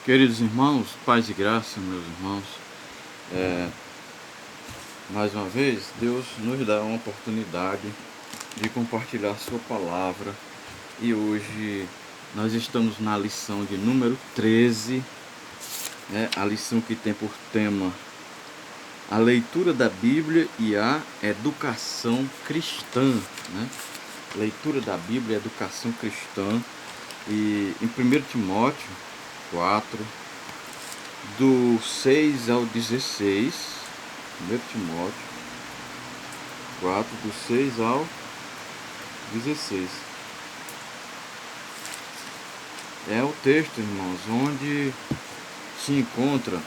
Queridos irmãos, paz e graça, meus irmãos, mais uma vez, Deus nos dá uma oportunidade de compartilhar Sua palavra e hoje nós estamos na lição de número 13, a lição que tem por tema a leitura da Bíblia e a educação cristã, né? Leitura da Bíblia e educação cristã, e em 1 Timóteo 4, do 6 ao 16, 1 Timóteo 4, do 6 ao 16. É o texto, irmãos, onde se encontra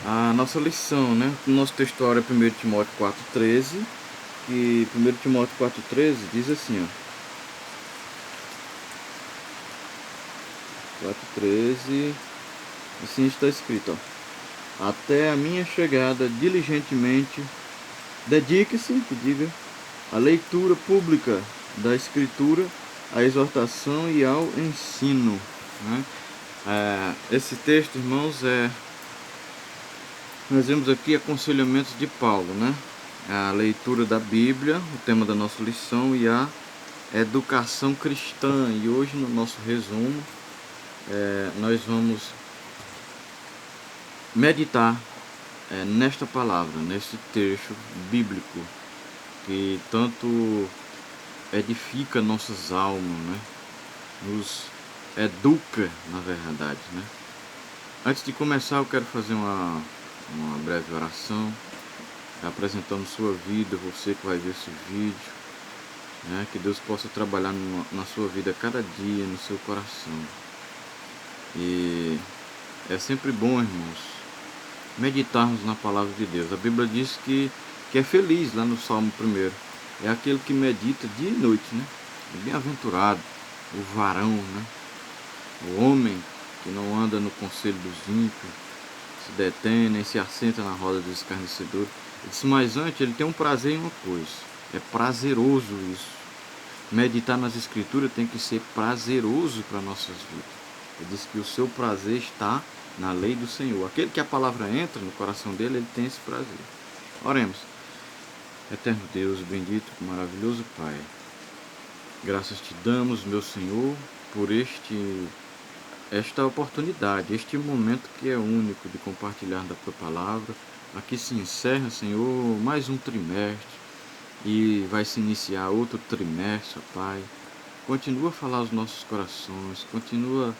a nossa lição, né? O nosso textuário é 1 Timóteo 4,13, que 1 Timóteo 4,13 diz assim, ó, 4,13, assim está escrito, ó: até a minha chegada, diligentemente, dedique-se, que diga, à leitura pública da Escritura, à exortação e ao ensino, né? Esse texto, irmãos, nós vemos aqui aconselhamentos de Paulo, né? A leitura da Bíblia, o tema da nossa lição, e a educação cristã. E hoje, no nosso resumo, nós vamos meditar nesta palavra, nesse texto bíblico que tanto edifica nossas almas, né? Nos educa, na verdade, né? Antes de começar, eu quero fazer uma breve oração, apresentando sua vida, você que vai ver esse vídeo, né? Que Deus possa trabalhar na sua vida cada dia, no seu coração. E é sempre bom, irmãos, meditarmos na palavra de Deus. A Bíblia diz que é feliz, lá no Salmo 1, é aquele que medita dia e noite, né? Bem-aventurado o varão, né? O homem que não anda no conselho dos ímpios, se detém, nem se assenta na roda dos escarnecedores. Ele disse, mas antes ele tem um prazer em uma coisa, é prazeroso isso. Meditar nas Escrituras tem que ser prazeroso para nossas vidas. Ele diz que o seu prazer está na lei do Senhor. Aquele que a palavra entra no coração dele, ele tem esse prazer. Oremos. Eterno Deus, bendito, maravilhoso Pai, graças te damos, meu Senhor, por esta oportunidade, este momento que é único de compartilhar da tua palavra. Aqui se encerra, Senhor, mais um trimestre e vai se iniciar outro trimestre, ó Pai. Continua a falar aos nossos corações, continua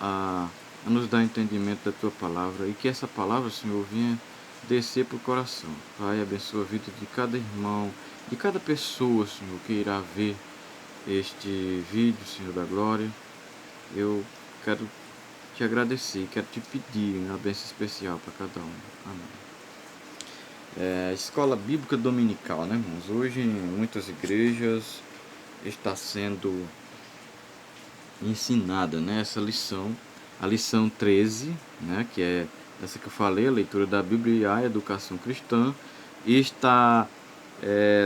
a nos dar entendimento da tua palavra e que essa palavra, Senhor, venha descer para o coração. Pai, abençoa a vida de cada irmão, de cada pessoa, Senhor, que irá ver este vídeo, Senhor da glória. Eu quero te agradecer, quero te pedir uma bênção especial para cada um. Amém. Escola Bíblica Dominical, né, irmãos? Hoje em muitas igrejas está sendo ensinada, né, essa lição, a lição 13, né, que é essa que eu falei, a leitura da Bíblia e a educação cristã, e está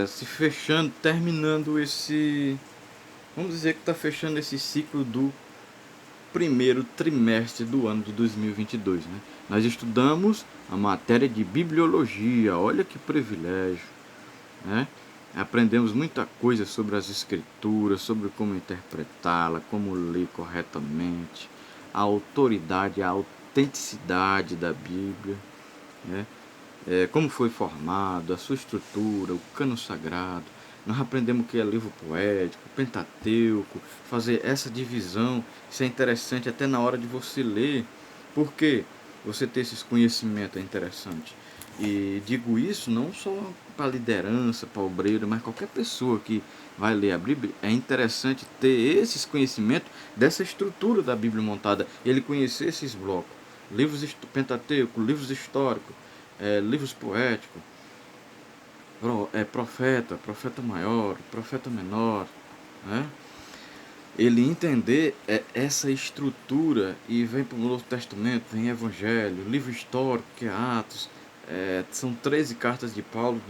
se fechando, terminando esse, vamos dizer que está fechando esse ciclo do primeiro trimestre do ano de 2022, né? Nós estudamos a matéria de bibliologia, olha que privilégio, né? Aprendemos muita coisa sobre as escrituras, sobre como interpretá-la, como ler corretamente, a autoridade, a autenticidade da Bíblia, né? Como foi formado, a sua estrutura, o cano sagrado. Nós aprendemos o que é livro poético, Pentateuco, fazer essa divisão. Isso é interessante até na hora de você ler, porque você ter esses conhecimentos é interessante. E digo isso não só para liderança, para obreiro, mas qualquer pessoa que vai ler a Bíblia, é interessante ter esses conhecimentos dessa estrutura da Bíblia montada, ele conhecer esses blocos, livros Pentateuco, livros históricos, livros poéticos, profeta maior, profeta menor, né? Ele entender essa estrutura e vem para o Novo Testamento, vem Evangelho, livro histórico, que é Atos, são 13 cartas de Paulo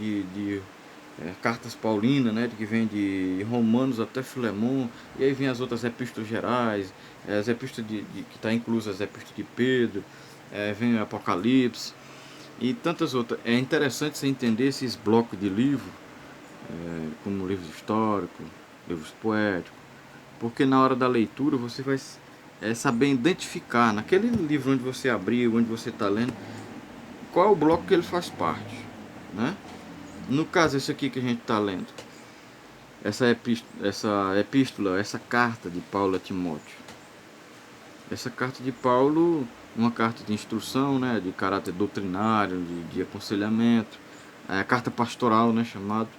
cartas paulinas, né, que vem de Romanos até Filemon, e aí vem as outras epístolas gerais, as epístolas que está inclusas as epístolas de Pedro, vem o Apocalipse e tantas outras. É interessante você entender esses blocos de livro, como livros históricos, livros poéticos, porque na hora da leitura você vai saber identificar naquele livro onde você abriu, onde você está lendo, qual é o bloco que ele faz parte, né? No caso, esse aqui que a gente está lendo, essa carta de Paulo a Timóteo. Essa carta de Paulo, uma carta de instrução, né, de caráter doutrinário, de aconselhamento, é a carta pastoral, né, chamado.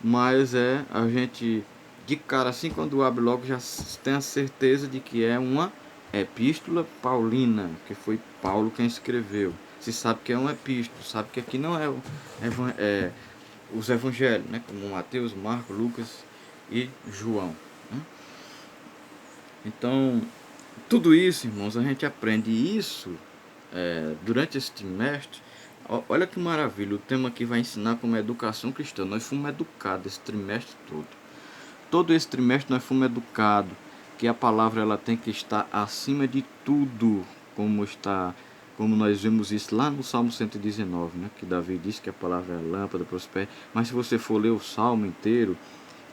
Mas a gente, de cara assim, quando abre logo, já tem a certeza de que é uma epístola paulina, que foi Paulo quem escreveu. Se sabe que é uma epístola, sabe que aqui não os evangelhos, né, como Mateus, Marcos, Lucas e João, né? Então, tudo isso, irmãos, a gente aprende isso durante esse trimestre. Olha que maravilha, o tema aqui vai ensinar como é educação cristã. Nós fomos educados esse trimestre todo. Todo esse trimestre nós fomos educados que a palavra ela tem que estar acima de tudo, como nós vemos isso lá no Salmo 119, né? Que Davi disse que a palavra é lâmpada para os pés. Mas se você for ler o Salmo inteiro,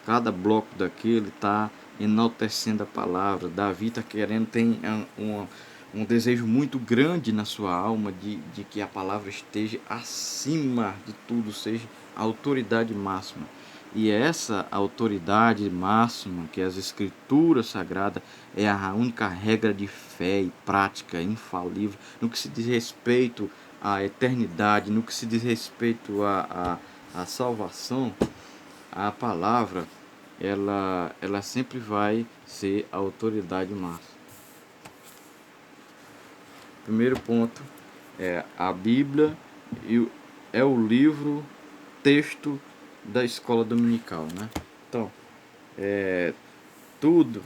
cada bloco daquele está enaltecendo a palavra. Davi está querendo, tem um desejo muito grande na sua alma de que a palavra esteja acima de tudo, seja a autoridade máxima. E essa autoridade máxima, que é as escrituras sagradas, é a única regra de fé e prática infalível no que se diz respeito à eternidade, no que se diz respeito à salvação. A palavra ela sempre vai ser a autoridade máxima. Primeiro ponto é a Bíblia é o livro texto da escola dominical, né? Então, tudo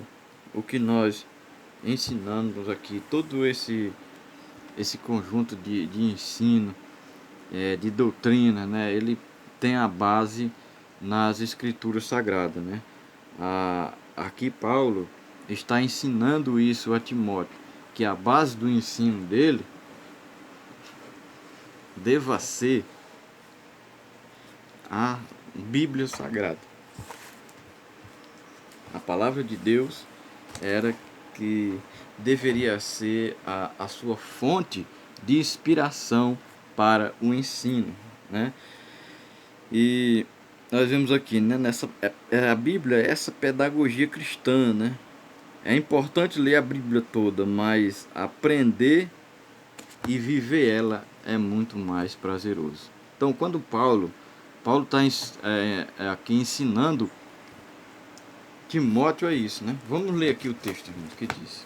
o que nós ensinamos aqui, todo esse conjunto de ensino, de doutrina, né? Ele tem a base nas escrituras sagradas, né? Aqui Paulo está ensinando isso a Timóteo, que a base do ensino dele deva ser a Bíblia Sagrada. A palavra de Deus era que deveria ser a sua fonte de inspiração para o ensino, né? E nós vemos aqui, né, a Bíblia é essa pedagogia cristã, né? É importante ler a Bíblia toda, mas aprender e viver ela é muito mais prazeroso. Então, quando Paulo está aqui ensinando Timóteo é isso, né? Vamos ler aqui o texto, irmãos, que diz.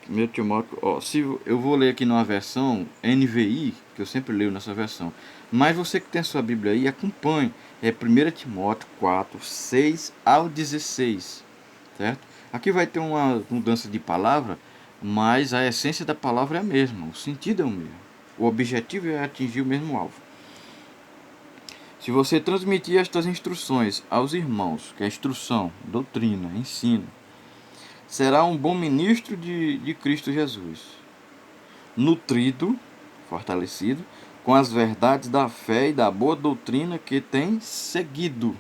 1 Timóteo, se eu vou ler aqui numa versão NVI, que eu sempre leio nessa versão, mas você que tem a sua Bíblia aí, acompanhe. É 1 Timóteo 4, 6 ao 16, certo? Aqui vai ter uma mudança de palavra, mas a essência da palavra é a mesma, o sentido é o mesmo. O objetivo é atingir o mesmo alvo. Se você transmitir estas instruções aos irmãos, que é instrução, doutrina, ensino, será um bom ministro de Cristo Jesus, nutrido, fortalecido, com as verdades da fé e da boa doutrina que tem seguido.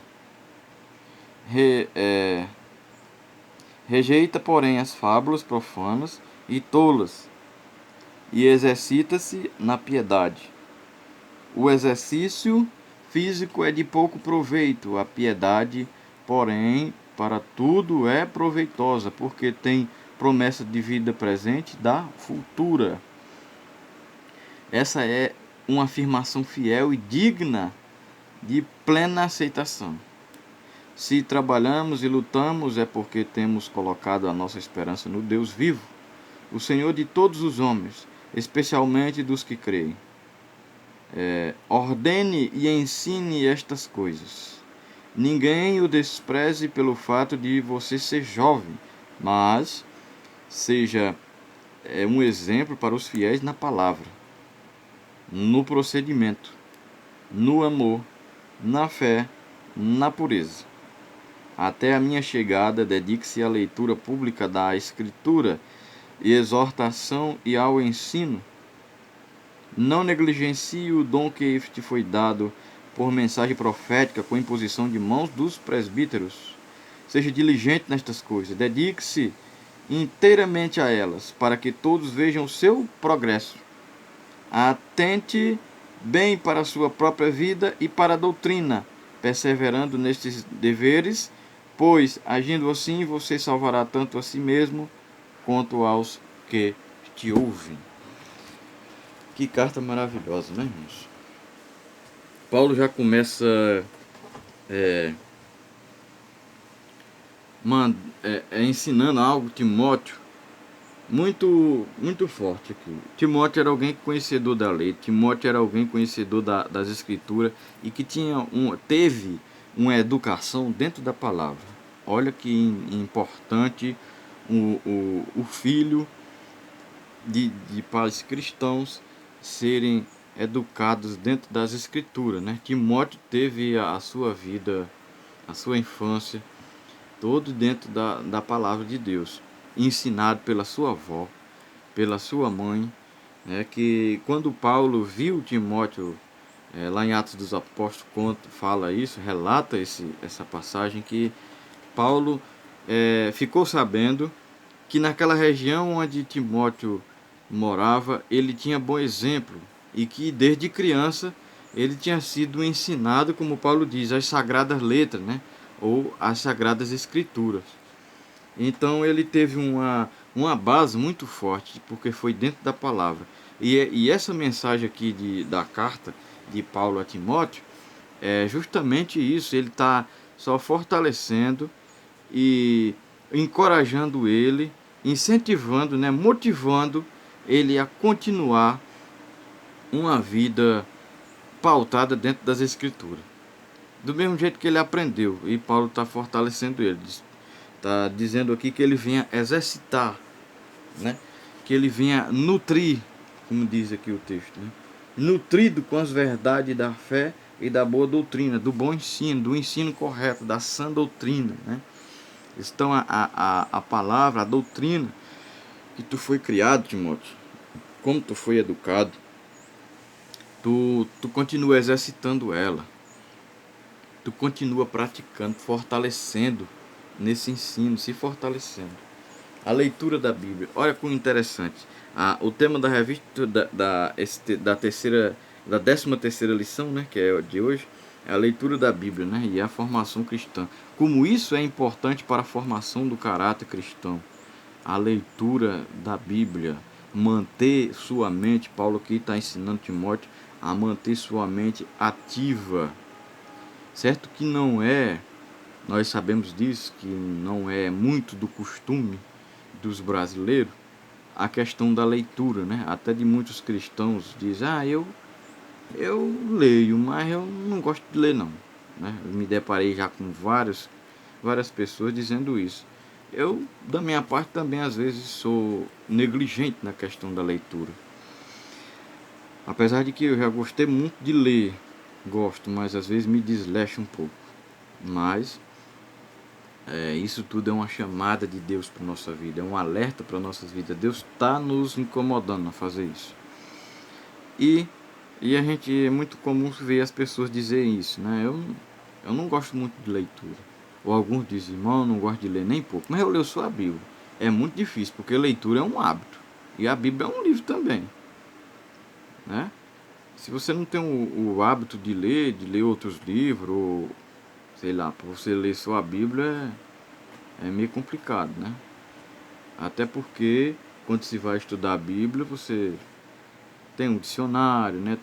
Rejeita, porém, as fábulas profanas e tolas, e exercita-se na piedade. O exercício físico é de pouco proveito, a piedade, porém, para tudo é proveitosa, porque tem promessa de vida presente e da futura. Essa é uma afirmação fiel e digna de plena aceitação. Se trabalhamos e lutamos é porque temos colocado a nossa esperança no Deus vivo, o Senhor de todos os homens, especialmente dos que creem. Ordene e ensine estas coisas. Ninguém o despreze pelo fato de você ser jovem, mas seja um exemplo para os fiéis na palavra, no procedimento, no amor na fé, na pureza. Até a minha chegada, dedique-se à leitura pública da Escritura e exortação e ao ensino. Não negligencie o dom que te foi dado por mensagem profética com imposição de mãos dos presbíteros. Seja diligente nestas coisas, dedique-se inteiramente a elas, para que todos vejam o seu progresso. Atente bem para a sua própria vida e para a doutrina, perseverando nestes deveres, pois, agindo assim, você salvará tanto a si mesmo quanto aos que te ouvem. Que carta maravilhosa, né, irmãos? Paulo já começa ensinando algo, Timóteo, muito forte aqui. Timóteo era alguém conhecedor da lei, Timóteo era alguém conhecedor das escrituras e que teve uma educação dentro da palavra. Olha que importante o filho de pais cristãos serem educados dentro das escrituras, né? Timóteo teve a sua vida, a sua infância, todo dentro da palavra de Deus, ensinado pela sua avó, pela sua mãe, né? Que quando Paulo viu Timóteo, lá em Atos dos Apóstolos, fala isso, relata essa passagem, que Paulo ficou sabendo que naquela região onde Timóteo morava, ele tinha bom exemplo e que desde criança ele tinha sido ensinado, como Paulo diz, as sagradas letras, né? Ou as sagradas escrituras. Então ele teve uma base muito forte, porque foi dentro da palavra. E essa mensagem aqui da carta de Paulo a Timóteo é justamente isso. Ele está só fortalecendo e encorajando ele, incentivando, né, motivando ele a continuar uma vida pautada dentro das escrituras. Do mesmo jeito que ele aprendeu, e Paulo está fortalecendo ele. Está dizendo aqui que ele venha exercitar, né? Que ele venha nutrir, como diz aqui o texto, né? Nutrido com as verdades da fé e da boa doutrina, do bom ensino, do ensino correto, da sã doutrina, né? Então a palavra, a doutrina que tu foi criado, Timóteo, como tu foi educado, tu continua exercitando ela, tu continua praticando, fortalecendo nesse ensino, se fortalecendo. A leitura da Bíblia, olha como interessante. O tema da revista da terceira, da 13ª lição, né, que é de hoje, é a leitura da Bíblia, né, e a formação cristã. Como isso é importante para a formação do caráter cristão. A leitura da Bíblia, manter sua mente, Paulo aqui está ensinando Timóteo a manter sua mente ativa. Certo que não é, nós sabemos disso, que não é muito do costume dos brasileiros a questão da leitura, né? Até de muitos cristãos dizem, eu leio, mas eu não gosto de ler não, né? Eu me deparei já com várias pessoas dizendo isso. Eu, da minha parte, também às vezes sou negligente na questão da leitura. Apesar de que eu já gostei muito de ler, gosto, mas às vezes me desleixo um pouco. Mas isso tudo é uma chamada de Deus para a nossa vida, é um alerta para a nossa vida. Deus está nos incomodando a fazer isso. E a gente, é muito comum ver as pessoas dizerem isso, né? Eu não gosto muito de leitura. Ou alguns dizem, irmão, eu não gosto de ler nem pouco. Mas eu leio só a Bíblia. É muito difícil, porque leitura é um hábito. E a Bíblia é um livro também, né? Se você não tem o hábito de ler outros livros, ou sei lá, para você ler só a Bíblia é meio complicado, né? Até porque quando se vai estudar a Bíblia, você tem um dicionário, né?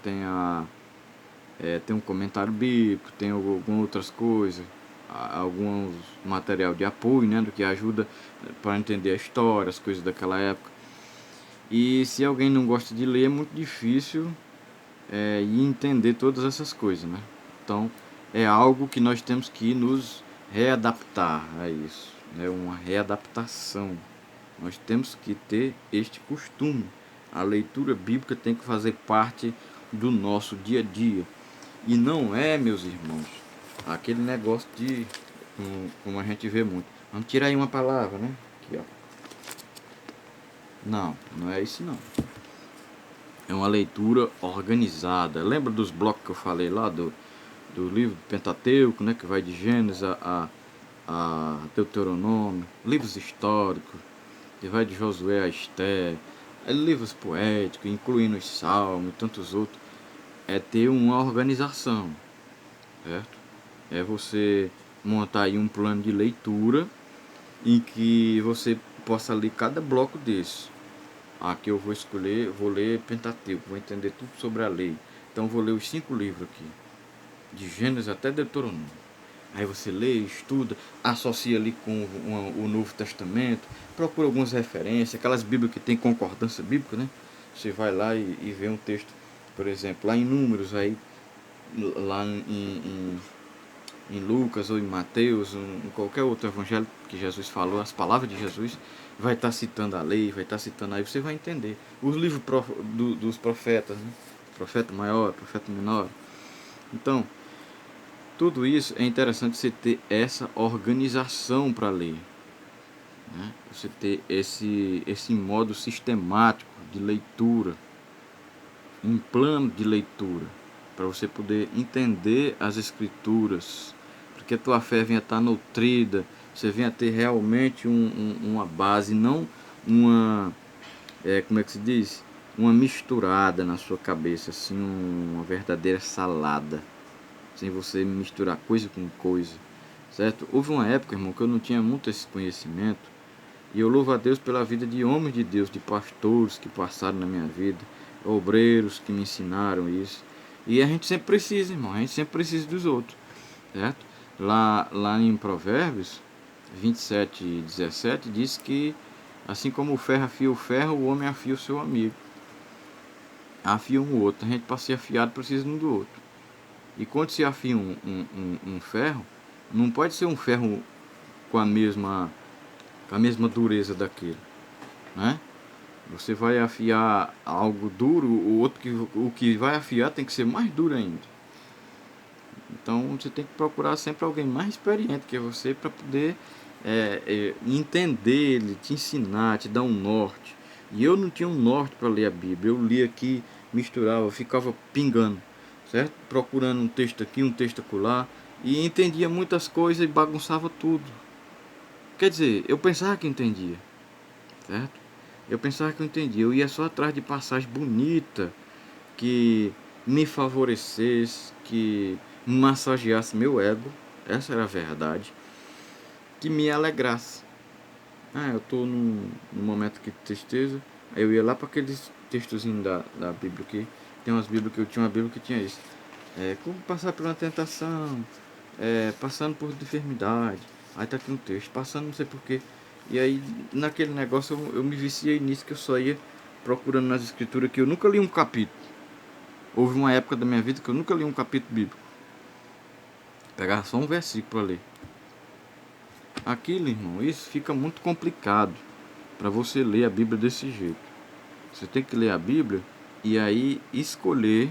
Tem um comentário bíblico, tem algumas outras coisas, alguns material de apoio, né? Do que ajuda para entender a história, as coisas daquela época. E se alguém não gosta de ler, é muito difícil e entender todas essas coisas, né? Então é algo que nós temos que nos readaptar a isso, é uma readaptação. Nós temos que ter este costume. A leitura bíblica tem que fazer parte do nosso dia a dia. E não é, meus irmãos, aquele negócio de, como a gente vê muito. Vamos tirar aí uma palavra, né? Aqui, ó. Não, não é isso não. É uma leitura organizada. Lembra dos blocos que eu falei lá do livro Pentateuco, né? Que vai de Gênesis a Deuteronômio, livros históricos, que vai de Josué a Esté, livros poéticos, incluindo os Salmos e tantos outros. É ter uma organização, certo? É você montar aí um plano de leitura em que você possa ler cada bloco desse. Aqui eu vou escolher, vou ler Pentateuco, vou entender tudo sobre a lei. Então vou ler os 5 livros aqui, de Gênesis até Deuteronômio. Aí você lê, estuda, associa ali com o Novo Testamento, procura algumas referências, aquelas bíblias que tem concordância bíblica, né? Você vai lá e vê um texto, por exemplo, lá em Números, aí lá em Lucas ou em Mateus, em qualquer outro evangelho que Jesus falou, as palavras de Jesus, vai estar citando a lei, vai estar citando, aí você vai entender. Os livros dos profetas, né? Profeta maior, profeta menor. Então, tudo isso é interessante você ter essa organização para ler, né? Você ter esse modo sistemático de leitura, um plano de leitura, para você poder entender as escrituras, para que a tua fé venha estar nutrida, você venha ter realmente uma base, não uma, como é que se diz? Uma misturada na sua cabeça, assim, uma verdadeira salada, sem você misturar coisa com coisa, certo? Houve uma época, irmão, que eu não tinha muito esse conhecimento, e eu louvo a Deus pela vida de homens de Deus, de pastores que passaram na minha vida, obreiros que me ensinaram isso. E a gente sempre precisa, irmão, a gente sempre precisa dos outros, certo? Lá em Provérbios 27:17 diz que assim como o ferro afia o ferro, o homem afia o seu amigo. Afia um o outro. A gente para ser afiado precisa um do outro. E quando se afia um ferro, não pode ser um ferro com a mesma dureza daquele, né? Você vai afiar algo duro, o que vai afiar tem que ser mais duro ainda. Então você tem que procurar sempre alguém mais experiente que você para poder entender ele, te ensinar, te dar um norte. E eu não tinha um norte para ler a Bíblia. Eu lia aqui, misturava, ficava pingando, certo? Procurando um texto aqui, um texto acolá, e entendia muitas coisas e bagunçava tudo. Quer dizer, eu pensava que entendia, certo? Eu pensava que eu entendia. Eu ia só atrás de passagem bonita que me favorecesse, que massageasse meu ego, essa era a verdade, que me alegrasse. Eu estou num momento aqui de tristeza, aí eu ia lá para aqueles textozinhos da Bíblia que tem umas Bíblias que eu tinha uma Bíblia que tinha isso. Como passar por uma tentação, passando por enfermidade, aí tá aqui um texto, passando não sei porquê. E aí naquele negócio eu me viciei nisso, que eu só ia procurando nas escrituras, que eu nunca li um capítulo. Houve uma época da minha vida que eu nunca li um capítulo bíblico. Pegava só um versículo para ler. Aquilo, irmão, isso fica muito complicado para você ler a Bíblia desse jeito. Você tem que ler a Bíblia e aí escolher,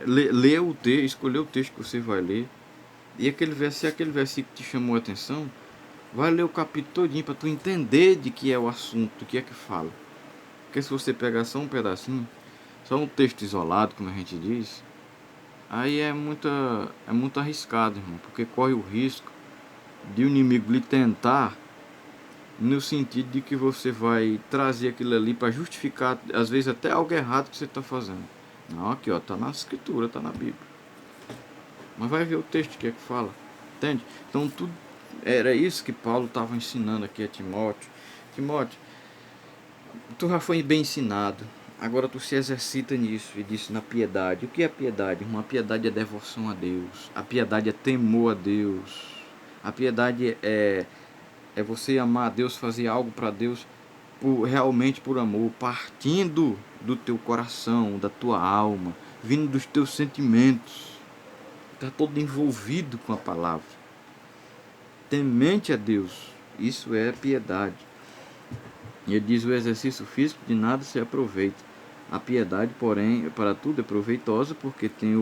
ler o texto, escolher o texto que você vai ler. E se aquele versículo te chamou a atenção, vai ler o capítulo todinho para tu entender de que é o assunto, do que é que fala. Porque se você pegar só um pedacinho, só um texto isolado, como a gente diz, aí é muito arriscado, irmão, porque corre o risco de o inimigo lhe tentar, no sentido de que você vai trazer aquilo ali para justificar, às vezes até algo errado que você está fazendo. Não, aqui ó, tá na escritura, tá na Bíblia. Mas vai ver o texto que é que fala, entende? Então tudo era isso que Paulo estava ensinando aqui a Timóteo. Timóteo, tu já foi bem ensinado. Agora tu se exercita nisso, e disse na piedade. O que é piedade? Uma piedade é devoção a Deus. A piedade é temor a Deus. A piedade é você amar a Deus, fazer algo para Deus realmente por amor, partindo do teu coração, da tua alma, vindo dos teus sentimentos. Está todo envolvido com a palavra. Temente a Deus. Isso é piedade. E ele diz: o exercício físico de nada se aproveita. A piedade, porém, para tudo é proveitosa, porque tem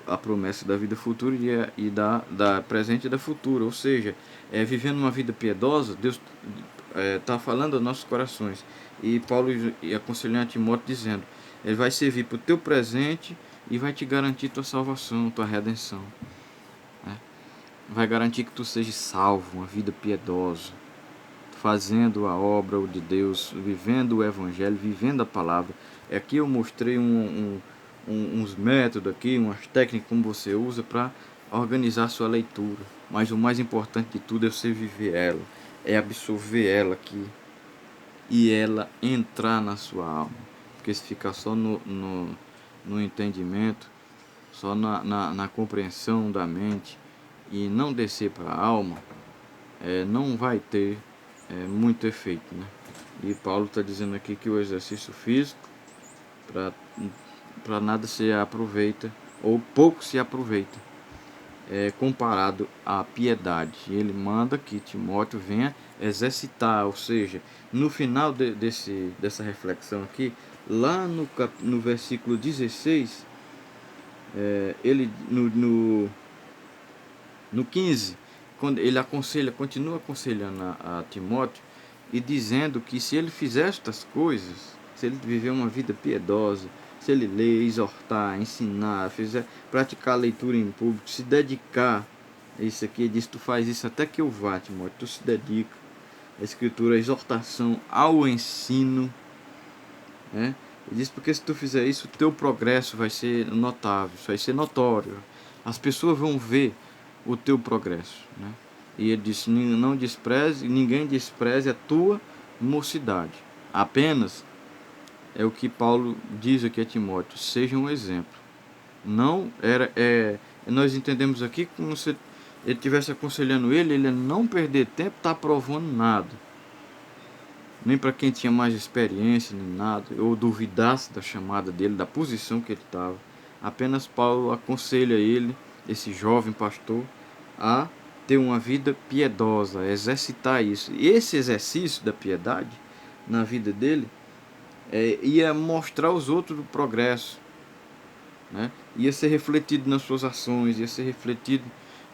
a promessa da vida futura e da presente e da futura. Ou seja, vivendo uma vida piedosa, Deus está falando aos nossos corações. E Paulo aconselhando a Timóteo dizendo, ele vai servir para o teu presente e vai te garantir tua salvação, tua redenção. Né? Vai garantir que tu sejas salvo, uma vida piedosa, fazendo a obra de Deus, vivendo o Evangelho, vivendo a palavra. Aqui eu mostrei uns métodos aqui, umas técnicas como você usa para organizar a sua leitura. Mas o mais importante de tudo é você viver ela, é absorver ela aqui e ela entrar na sua alma. Porque se ficar só no entendimento, só na compreensão da mente e não descer para a alma, não vai ter muito efeito, né? E Paulo está dizendo aqui que o exercício físico para nada se aproveita, ou pouco se aproveita, comparado à piedade. Ele manda que Timóteo venha exercitar, ou seja, no final dessa reflexão aqui, lá no versículo 16, ele no 15, quando ele continua aconselhando a Timóteo e dizendo que se ele fizer estas coisas, se ele viver uma vida piedosa, se ele ler, exortar, ensinar, praticar a leitura em público, se dedicar, isso aqui, ele diz, tu faz isso até que eu vá, Timóteo, tu se dedica à escritura, à exortação, ao ensino, né? Ele diz, porque se tu fizer isso, o teu progresso vai ser notável, vai ser notório, as pessoas vão ver o teu progresso, né? E ele disse, não despreze, ninguém despreze a tua mocidade, apenas é o que Paulo diz aqui a Timóteo, seja um exemplo. Não era, nós entendemos aqui como se ele estivesse aconselhando ele não perder tempo, tá provando nada, nem para quem tinha mais experiência, nem nada, ou duvidasse da chamada dele, da posição que ele estava. Apenas Paulo aconselha ele, esse jovem pastor, a ter uma vida piedosa, a exercitar isso. E esse exercício da piedade na vida dele ia mostrar aos outros o progresso, né? Ia ser refletido nas suas ações, ia ser refletido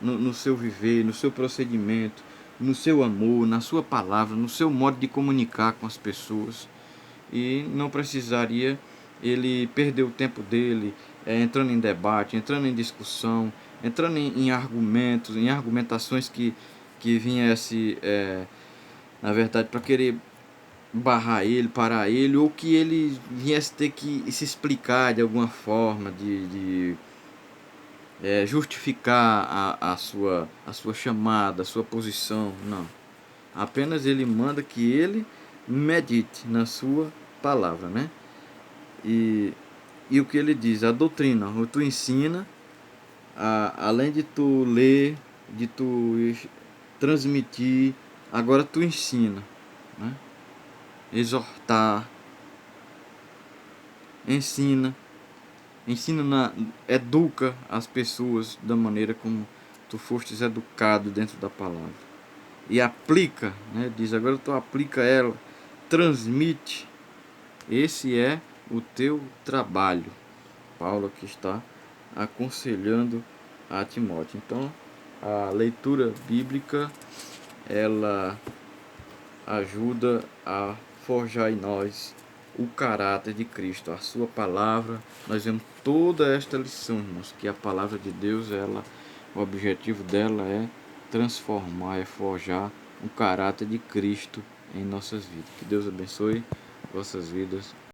no seu viver, no seu procedimento, no seu amor, na sua palavra, no seu modo de comunicar com as pessoas. E não precisaria ele perder o tempo dele entrando em debate, entrando em discussão, entrando em argumentos, em argumentações que viesse, na verdade, para querer barrar ele, parar ele, ou que ele viesse ter que se explicar de alguma forma, de justificar a sua chamada, a sua posição. Não. Apenas ele manda que ele medite na sua palavra, né? E o que ele diz, a doutrina, tu ensina, além de tu ler, de tu transmitir, agora tu ensina, né? Exortar, ensina, educa as pessoas da maneira como tu fostes educado dentro da palavra. E aplica, né? Diz, agora tu aplica ela, transmite. Esse é o teu trabalho. Paulo aqui está aconselhando a Timóteo. Então, a leitura bíblica, ela ajuda a forjar em nós o caráter de Cristo, a sua palavra. Nós vemos toda esta lição, irmãos, que a palavra de Deus, o objetivo dela é transformar, é forjar o caráter de Cristo em nossas vidas. Que Deus abençoe vossas vidas.